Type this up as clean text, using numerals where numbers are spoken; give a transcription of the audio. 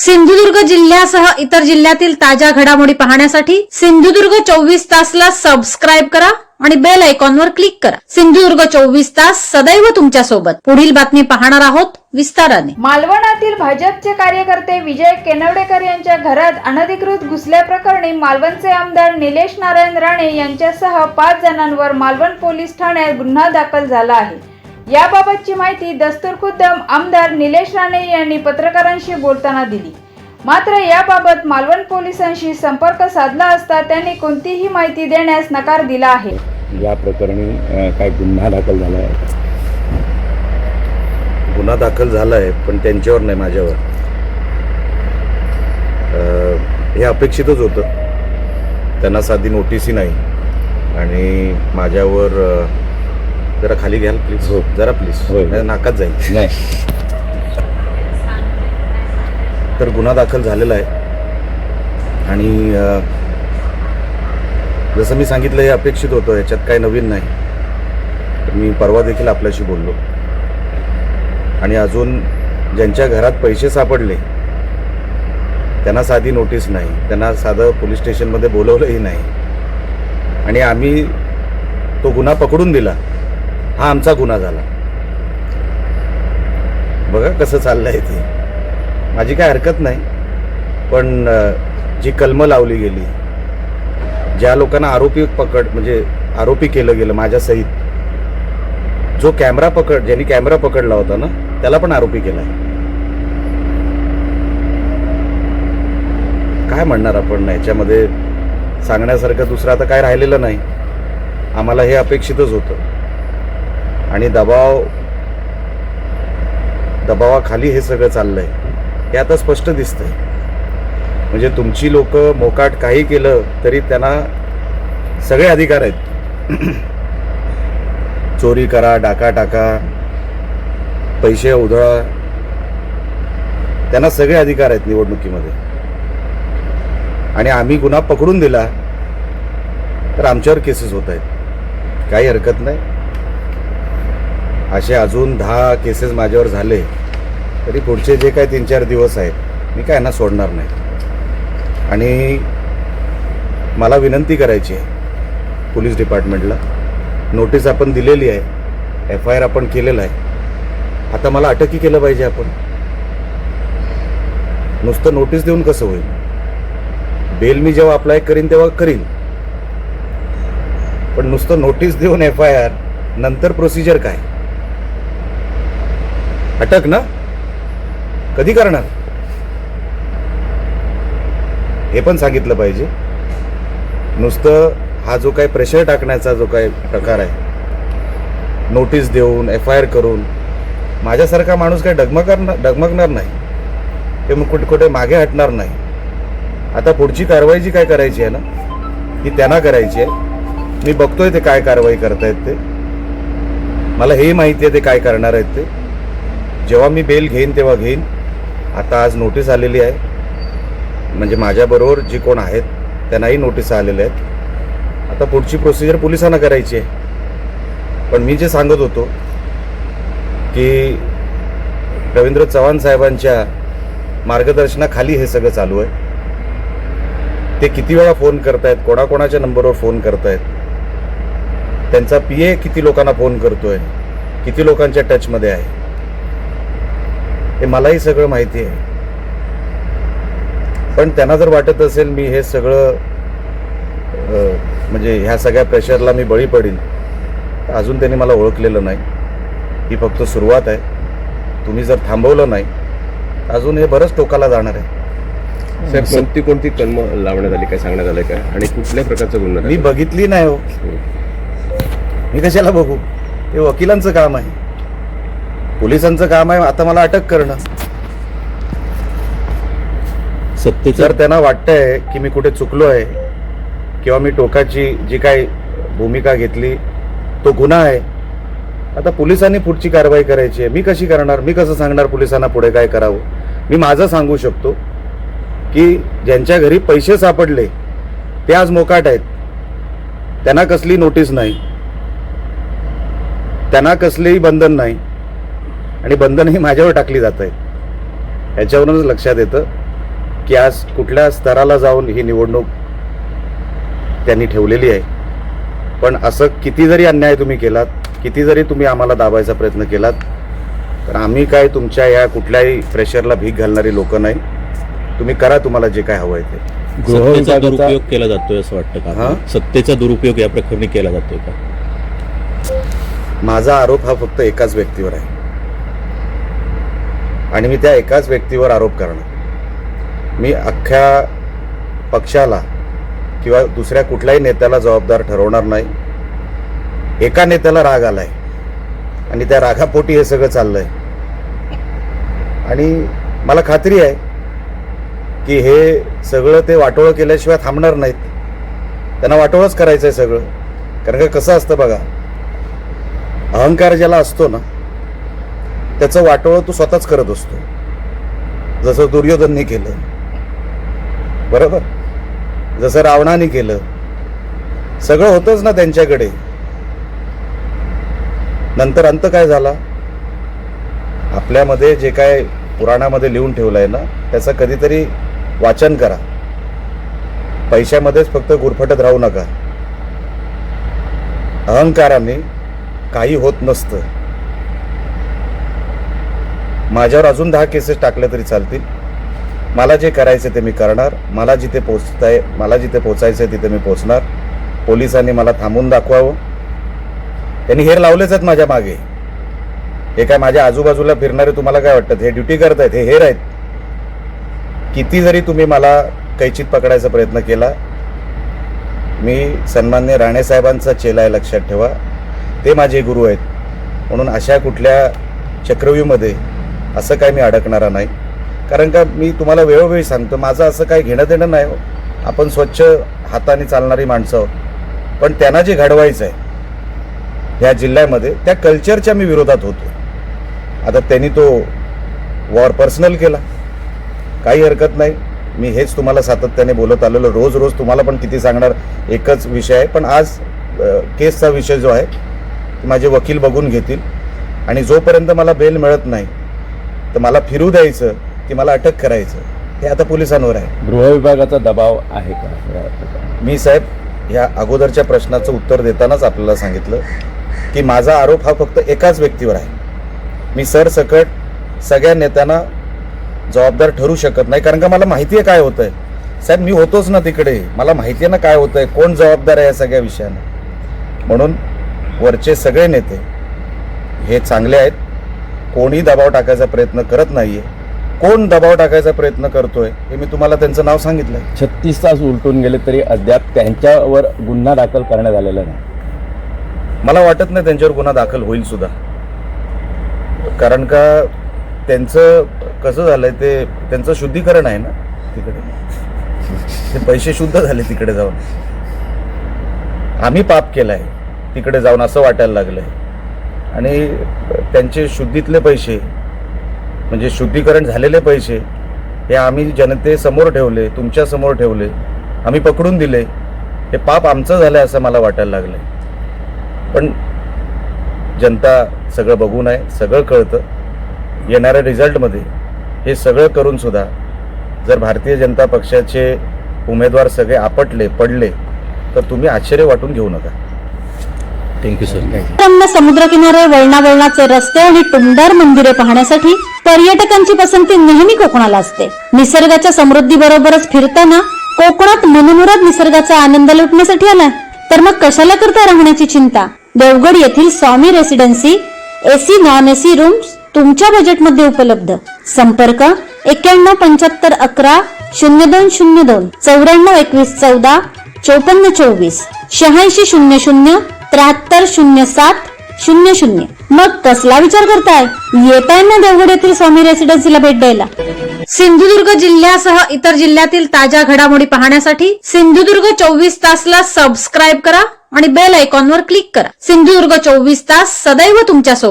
सिंधुदुर्ग जिल्ह्यासह इतर जिल्ह्यातील ताज्या घडामोडी पाहण्यासाठी सिंधुदुर्ग 24 तासला सबस्क्राईब करा आणि बेल आयकॉनवर क्लिक करा। सिंधुदुर्ग 24 तास सदैव तुमच्या सोबत। पुढील बातमी पाहणार आहोत विस्ताराने। मालवणातील भाजपचे कार्यकर्ते विजय केनवडेकर यांच्या घरात अनधिकृत घुसल्याप्रकरणी मालवणचे आमदार निलेश नारायण राणे यांच्यासह 5 जणांवर मालवण पोलीस ठाण्यात गुन्हा दाखल झाला आहे। याबाबतची माहिती दस्तूरखुद्द आमदार निलेश राणे यांनी पत्रकारांशी बोलताना दिली। मात्र याबाबत मालवण पोलिसांशी संपर्क साधला असता त्यांनी कोणतीही माहिती देण्यास नकार दिला आहे। या प्रकरणी काय गुन्हा दाखल झाला आहे? गुन्हा दाखल झाला आहे, पण त्यांच्यावर नाही, माझ्यावर। हे अपेक्षितच होतं। त्यांना साधी नोटीसही नाही आणि माझ्यावर जरा खाली घ्याल प्लीज। हो, जरा प्लीज। हो, नाकात जाईल नाही। तर गुन्हा दाखल झालेला आहे आणि जसं मी सांगितलं हे अपेक्षित होतं, याच्यात काही नवीन नाही। तर मी परवा देखील आपल्याशी बोललो आणि अजून ज्यांच्या घरात पैसे सापडले त्यांना साधी नोटीस नाही, त्यांना साधं पोलीस स्टेशनमध्ये बोलवलंही नाही आणि आम्ही तो गुन्हा पकडून दिला। हा आमचा गुन्हा झाला। बघा कसं चाललंय ते। माझी काय हरकत नाही, पण जी कलमं लावली गेली, ज्या लोकांना आरोपी केलं गेलं माझ्यासहित, जो ज्यांनी कॅमेरा पकडला होता ना, त्याला पण आरोपी केलाय। काय म्हणणार आपण? याच्यामध्ये सांगण्यासारखं दुसरं आता काय राहिलेलं नाही। आम्हाला हे अपेक्षितच होतं आणि दबावाखाली हे सगळं चाललंय हे आता स्पष्ट दिसतंय। म्हणजे तुमची लोक मोकाट काही केलं तरी त्यांना सगळे अधिकार आहेत। चोरी करा, डाका टाका, पैसे उधळा, त्यांना सगळे अधिकार आहेत निवडणुकीमध्ये। आणि आम्ही गुन्हा पकडून दिला तर आमच्यावर केसेस होत आहेत। काही हरकत नाही। असे अजून 10 केसेस माझ्यावर झाले तरी पुढचे जे काय 3-4 दिवस आहेत मी काय यांना सोडणार नाही। आणि मला विनंती करायची आहे पोलीस डिपार्टमेंटला, नोटीस आपण दिलेली आहे, FIR आपण केलेला आहे, आता मला अटकही केलं पाहिजे आपण। नुसतं नोटीस देऊन कसं होईल? बेल मी जेव्हा अप्लाय करीन तेव्हा करीन, पण नुसतं नोटीस देऊन FIR नंतर प्रोसिजर काय? अटक ना कधी करणार हे पण सांगितलं पाहिजे। नुसतं हा जो काही प्रेशर टाकण्याचा जो काही प्रकार आहे, नोटीस देऊन FIR करून, माझ्यासारखा माणूस काही डगमगणार नाही, ते मग कुठे मागे हटणार नाही। आता पुढची कारवाई जी काय करायची आहे ना, ती त्यांना करायची आहे। मी बघतोय ते काय कारवाई करतायत ते, मला हेही माहिती आहे ते काय करणार आहेत ते। जेव्हा मी बेल घेईन तेव्हा घेईन। आता आज नोटीस आलेली आहे, म्हणजे माझ्याबरोबर जी कोण आहेत त्यांनाही नोटीस आलेल्या आहेत। आता पुढची प्रोसिजर पोलिसांना करायची आहे। पण मी जे सांगत होतो की रवींद्र चव्हाण साहेबांच्या मार्गदर्शनाखाली हे सगळं चालू आहे। ते किती वेळा फोन करतायत, कोणाकोणाच्या नंबरवर फोन करतायत, त्यांचा PA किती लोकांना फोन करतोय, किती लोकांच्या टचमध्ये आहे, हे मलाही सगळं माहिती आहे। पण त्यांना जर वाटत असेल मी हे सगळं म्हणजे ह्या सगळ्या प्रेशरला मी बळी पडीन, तर अजून त्यांनी मला ओळखलेलं नाही। ही फक्त सुरुवात आहे। तुम्ही जर थांबवलं नाही अजून हे बरंच टोकाला जाणार आहे। साहेब, कोणती कलम लावण्यात आली, काय सांगण्यात आलं काय, आणि कुठल्या प्रकारचा गुन्हा? मी बघितली नाही हो, मी कशाला बघू? हे वकिलांचं काम आहे, पोलिसांचं काम आहे आता मला अटक करणं। जर त्यांना वाटतंय की मी कुठे चुकलो आहे किंवा मी टोकाची जी काही भूमिका घेतली तो गुन्हा आहे, आता पोलिसांनी पुढची कारवाई करायची आहे। मी कशी करणार? मी कसं सांगणार पोलिसांना पुढे काय करावं? मी माझं सांगू शकतो की ज्यांच्या घरी पैसे सापडले ते आज मोकाट आहेत, त्यांना कसली नोटीस नाही, त्यांना कसलेही बंधन नाही आणि बंधनही माझ्यावर टाकली जात आहेत। याच्यावरूनच लक्षात येतं की आज कुठल्या स्तराला जाऊन ही निवडणूक त्यांनी ठेवलेली आहे. पण असं किती जरी अन्याय तुम्ही केलात, किती जरी तुम्ही आम्हाला दाबायचा प्रयत्न केलात, तर आम्ही काय तुमच्या या कुठल्याही प्रेशरला भीक घालणारी लोक नाही. तुम्ही करा तुम्हाला जे काय हवंय ते. सत्तेचा दुरुपयोग केला जातोय असं वाटतं का? हां? सत्तेचा दुरुपयोग या प्रकरणी केला जातोय का? माझा आरोप हा फक्त एकाच व्यक्तीवर आहे आणि मी त्या एकाच व्यक्तीवर आरोप करणार. मी अख्ख्या पक्षाला किंवा दुसऱ्या कुठल्याही नेत्याला जबाबदार ठरवणार नाही. एका नेत्याला राग आलाय आणि त्या रागापोटी हे सगळं चाललंय आणि मला खात्री आहे की हे सगळं ते वाटोळं केल्याशिवाय थांबणार नाहीत. त्यांना वाटोळंच करायचं आहे सगळं. कारण का कसं असतं बघा, अहंकार ज्याला असतो ना त्याचं वाटोळं तो स्वतःच करत असतो. जसं दुर्योधनने केलं, बरोबर, जसं रावणाने केलं. सगळं होतंच ना त्यांच्याकडे. नंतर अंत काय झाला? आपल्यामध्ये जे काय पुराणामध्ये लिहून ठेवलंय ना त्याचं कधीतरी वाचन करा. पैशामध्येच फक्त गुरफटत राहू नका. अहंकाराने काही होत नसतं. माझ्यावर अजून 10 केसेस टाकल्या तरी चालतील. मला जे करायचं ते मी करणार. मला जिथे पोचायचं तिथे मी पोचणार. पोलिसांनी मला थांबून दाखवावं. त्यांनी हेर लावलेच आहेत माझ्या मागे. हे काय माझ्या आजूबाजूला फिरणारे तुम्हाला काय वाटतं? हे ड्युटी करतायत, हे हेर आहेत. किती जरी तुम्ही मला कैचीत पकडायचा प्रयत्न केला, मी सन्माननीय राणे साहेबांचा चेला आहे, लक्षात ठेवा. ते माझे गुरु आहेत. म्हणून अशा कुठल्या चक्रव्यूहमध्ये असं काय मी अडकणारा नाही. कारण का मी तुम्हाला वेळोवेळी सांगतो, माझं असं काही घेणं देणं नाही. आपण स्वच्छ हाताने चालणारी माणसं आहोत. पण त्यांना जे घडवायचं आहे ह्या जिल्ह्यामध्ये त्या कल्चरच्या मी विरोधात होतो. आता त्यांनी तो वॉर पर्सनल केला, काही हरकत नाही. मी हेच तुम्हाला सातत्याने बोलत आलेलो. रोज रोज तुम्हाला पण किती सांगणार, एकच विषय आहे. पण आज केसचा विषय जो आहे ते माझे वकील बघून घेतील आणि जोपर्यंत मला बेल मिळत नाही तर मला फिरू द्यायचं की मला अटक करायचं हे आता पोलिसांवर आहे. गृहविभागाचा दबाव आहे का? मी साहेब ह्या अगोदरच्या प्रश्नाचं उत्तर देतानाच आपल्याला सांगितलं की माझा आरोप हा फक्त एकाच व्यक्तीवर आहे. मी सरसकट सगळ्या नेत्यांना जबाबदार ठरू शकत नाही. कारण का मला माहिती आहे काय होतंय. साहेब मी होतोच ना तिकडे, मला माहिती आहे ना काय होतंय, कोण जबाबदार आहे या सगळ्या विषयानं. म्हणून वरचे सगळे नेते हे चांगले आहेत. कोणी दबाव टाकायचा प्रयत्न करत नाहीये. कोण दबाव टाकायचा प्रयत्न करतोय हे मी तुम्हाला त्यांचं नाव सांगितलंय. 36 तास उलटून गेले तरी अद्याप त्यांच्यावर गुन्हा दाखल करण्यात आलेला नाही. मला वाटत नाही त्यांच्यावर गुन्हा दाखल होईल सुद्धा. कारण का त्यांचं कसं झालंय, ते त्यांचं शुद्धीकरण आहे ना तिकडे. ते पैसे शुद्ध झाले तिकडे जाऊन. आम्ही पाप केलाय तिकडे जाऊन असं वाटायला लागलंय. आणि त्यांचे शुद्धीतले पैसे म्हणजे शुद्धीकरण झालेले पैसे हे आम्ही जनतेसमोर ठेवले, तुमच्या समोर ठेवले, आम्ही पकडून दिले. हे पाप आमचं झालंय असं मला वाटायला लागलंय. पण जनता सगळं बघून आहे, सगळं कळतं. येणाऱ्या रिझल्टमध्ये हे सगळं करून सुद्धा जर भारतीय जनता पक्षाचे उमेदवार सगळे आपटले पडले तर तुम्ही आश्चर्य वाटून घेऊ नका. Thank you sir. रम्य समुद्रकिनारे, वळणावळणाचे रस्ते आणि टुमदार मंदिरे पाहण्यासाठी पर्यटकांची पसंती नेहमी कोकणाला असते. निसर्गाच्या समृद्धीबरोबरच फिरताना कोकणात मनमुराद निसर्गाचा आनंद लुटण्यासाठी आला तर मग कशाला करता राहण्याची चिंता. देवगड येथील Swami residency AC non AC rooms तुमच्या बजेटमध्ये उपलब्ध. संपर्क 917511 0202 942114 5424 8600 7307 00. मग कसला विचार करताय? येताय ना देवगड येथील स्वामी रेसिडेन्सीला भेट द्यायला. सिंधुदुर्ग जिल्ह्यासह इतर जिल्ह्यातील ताज्या घडामोडी पाहण्यासाठी सिंधुदुर्ग 24 तासला सबस्क्राईब करा आणि बेल आयकॉनवर क्लिक करा. सिंधुदुर्ग 24 तास सदैव तुमच्या सोबत.